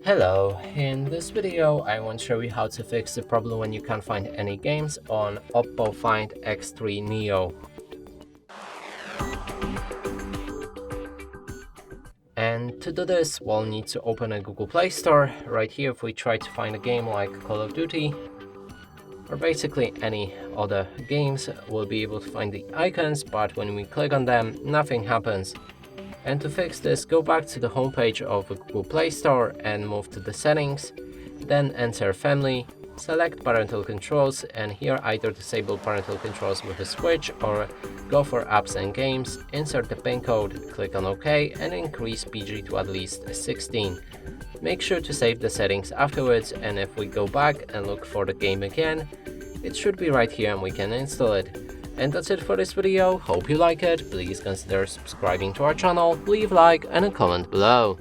Hello, in this video I want to show you how to fix the problem when you can't find any games on OPPO Find X3 Neo. And to do this, we'll need to open a Google Play Store. Right here, if we try to find a game like Call of Duty, or basically any other games, we'll be able to find the icons, but when we click on them, nothing happens. And to fix this, go back to the homepage of the Google Play Store and move to the settings, then enter Family, select Parental Controls, and here either disable Parental Controls with a switch or go for Apps and Games, insert the PIN code, click on OK, and increase PG to at least 16. Make sure to save the settings afterwards, and if we go back and look for the game again, it should be right here and we can install it. And that's it for this video. Hope you like it. Please consider subscribing to our channel, leave a like and a comment below.